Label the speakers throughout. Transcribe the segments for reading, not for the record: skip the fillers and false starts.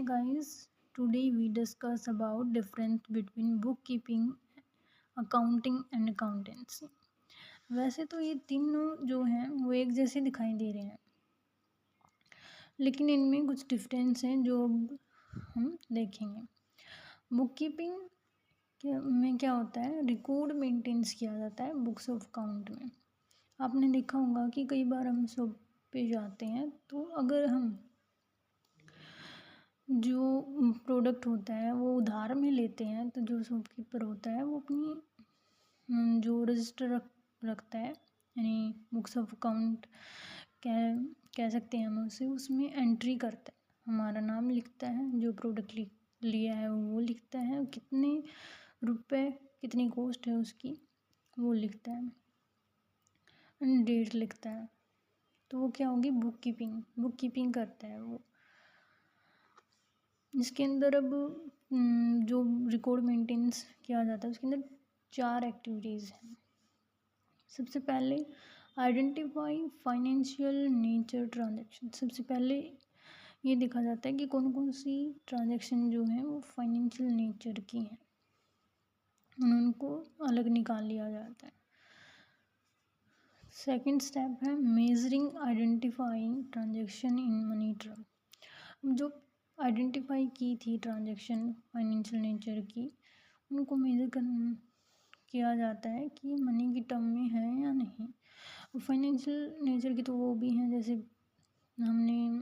Speaker 1: guys, today we discuss about difference between bookkeeping, accounting and accountancy. वैसे तो ये तीनों जो हैं वो एक जैसे दिखाई दे रहे हैं, लेकिन इनमें कुछ डिफरेंस हैं जो अब हम देखेंगे। बुककीपिंग में क्या होता है, रिकॉर्ड मेंटेन्स किया जाता है बुक्स ऑफ अकाउंट में। आपने देखा होगा कि कई बार हम शॉप पे जाते हैं तो अगर हम जो प्रोडक्ट होता है वो उधार में लेते हैं तो जो शॉपकीपर होता है वो अपनी जो रजिस्टर रखता है, यानी बुक्स ऑफ अकाउंट कह सकते हैं हम उसे, उसमें एंट्री करता है, हमारा नाम लिखता है, जो प्रोडक्ट लिया है वो लिखता है, कितने रुपए कितनी कॉस्ट है उसकी वो लिखता है, डेट लिखता है। तो वो क्या होगी, बुककीपिंग करता है वो। इसके अंदर अब जो रिकॉर्ड मेंटेन्स किया जाता है उसके अंदर 4 एक्टिविटीज़ हैं। सबसे पहले आइडेंटिफाई फाइनेंशियल नेचर ट्रांजैक्शन। सबसे पहले ये देखा जाता है कि कौन कौन सी ट्रांजैक्शन जो है वो फाइनेंशियल नेचर की हैं, उनको अलग निकाल लिया जाता है। सेकंड स्टेप है measuring identifying transaction in money term. जो आइडेंटिफाई की थी ट्रांजैक्शन फाइनेंशियल नेचर की, उनको मेजर किया जाता है कि मनी की टर्म में है या नहीं। फाइनेंशियल नेचर की तो वो भी हैं, जैसे हमने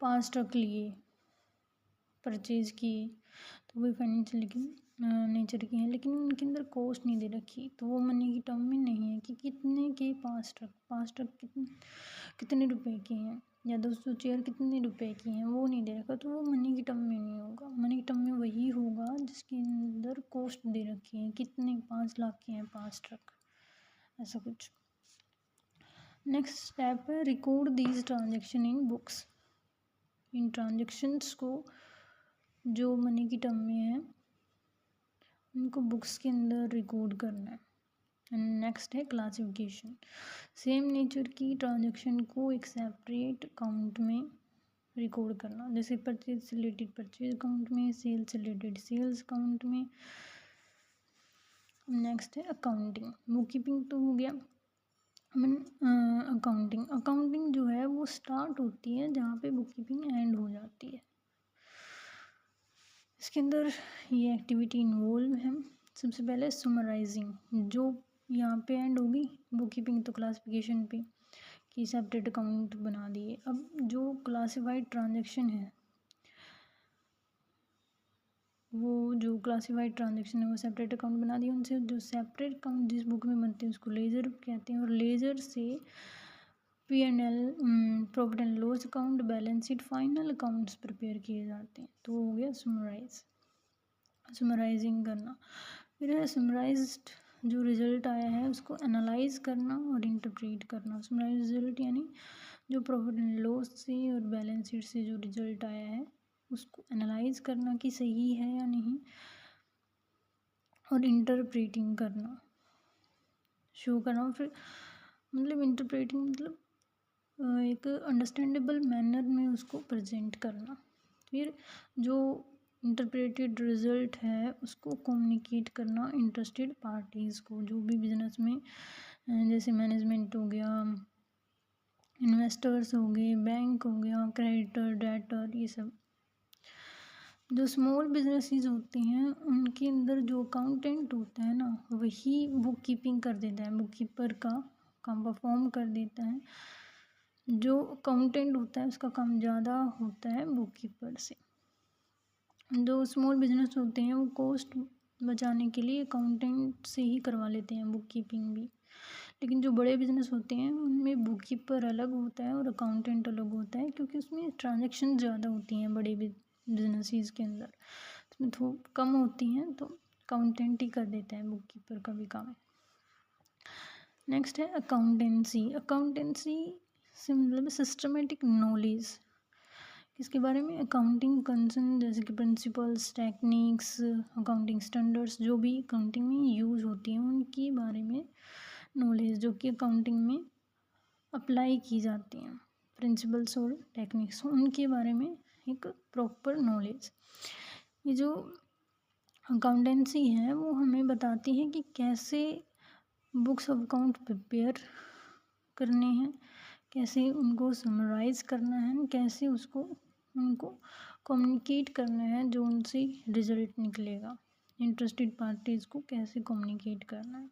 Speaker 1: 5 ट्रक लिए परचेज़ किए तो वो फाइनेंशियल नेचर की हैं, लेकिन उनके अंदर कॉस्ट नहीं दे रखी, तो वो मनी की टर्म में नहीं है कि कितने के 5 ट्रक कितने रुपए के हैं, या 200 चेयर कितने रुपए की हैं, वो नहीं दे रखा, तो वो मनी की टर्म में नहीं होगा। मनी की टर्म में वही होगा जिसके अंदर कॉस्ट दे रखी है, कितने 5 लाख के हैं 5 ट्रक, ऐसा कुछ। नेक्स्ट स्टेप है record these transaction in books. In transactions को जो मनी की टर्म में है उनको बुक्स के अंदर रिकॉर्ड करना है। एंड नेक्स्ट है क्लासिफिकेशन। सेम नेचर की ट्रांजेक्शन को एक सेपरेट अकाउंट में रिकॉर्ड करना, जैसे परचेज से रिलेटेड परचेज अकाउंट में, सेल्स से रिलेटेड सेल्स अकाउंट में। नेक्स्ट है अकाउंटिंग। बुककीपिंग तो हो गया। अकाउंटिंग जो है वो स्टार्ट होती है जहाँ पे बुककीपिंग एंड हो जाती है। इसके अंदर ये एक्टिविटी इन्वॉल्व है। सबसे पहले समराइजिंग, जो यहाँ पे एंड होगी। बुककीपिंग तो क्लासिफिकेशन पे कि सेपरेट अकाउंट बना दिए। अब जो क्लासिफाइड ट्रांजैक्शन है वो सेपरेट अकाउंट बना दिए। उनसे जो सेपरेट अकाउंट जिस बुक में बनते हैं उसको लेजर कहते हैं, और लेजर से P&L, profit and loss account, balance sheet, final accounts prepare किए जाते हैं। तो हो गया समराइजिंग करना। फिर है समराइज्ड, जो रिजल्ट आया है उसको एनालाइज करना और इंटरप्रेट करना। समराइज रिजल्ट यानी जो प्रॉफिट एंड लॉस से और बैलेंस शीट से जो रिजल्ट आया है उसको एनालाइज करना कि सही है या नहीं, और इंटरप्रेटिंग करना, शो करना। फिर मतलब इंटरप्रेटिंग मतलब एक अंडरस्टैंडेबल मैनर में उसको प्रेजेंट करना। फिर जो इंटरप्रेटेड रिजल्ट है उसको कम्युनिकेट करना इंटरेस्टेड पार्टीज़ को, जो भी बिजनेस में जैसे मैनेजमेंट हो गया, इन्वेस्टर्स हो गए, बैंक हो गया, क्रेडिटर, डेटर, ये सब। जो स्मॉल बिजनेसेस होते हैं उनके अंदर जो अकाउंटेंट होता है ना, वही बुक कीपिंग कर देता है, बुक कीपर का काम परफॉर्म कर देता है। जो अकाउंटेंट होता है उसका काम ज़्यादा होता है बुक कीपर से। जो स्मॉल बिजनेस होते हैं वो कॉस्ट बचाने के लिए अकाउंटेंट से ही करवा लेते हैं बुक कीपिंग भी, लेकिन जो बड़े बिजनेस होते हैं उनमें बुक कीपर अलग होता है और अकाउंटेंट अलग होता है, क्योंकि उसमें ट्रांजैक्शन ज़्यादा होती हैं बड़े बिजनेसेस के अंदर, उसमें थोड़ा कम होती हैं, तो अकाउंटेंट ही कर देता है बुक कीपर का भी काम। नेक्स्ट है अकाउंटेंसी से मतलब सिस्टमेटिक नॉलेज। इसके बारे में अकाउंटिंग कंसर्न, जैसे कि प्रिंसिपल्स, टेक्निक्स, अकाउंटिंग स्टैंडर्ड्स जो भी अकाउंटिंग में यूज़ होती हैं उनके बारे में नॉलेज, जो कि अकाउंटिंग में अप्लाई की जाती हैं। प्रिंसिपल्स और टेक्निक्स उनके बारे में एक प्रॉपर नॉलेज। ये जो अकाउंटेंसी है वो हमें बताती है कि कैसे बुक्स ऑफ अकाउंट प्रिपेयर करने हैं, कैसे उनको समराइज़ करना है, कैसे उसको उनको कम्युनिकेट करना है जो उनसे रिजल्ट निकलेगा। इंटरेस्टेड पार्टीज़ को कैसे कम्युनिकेट करना है।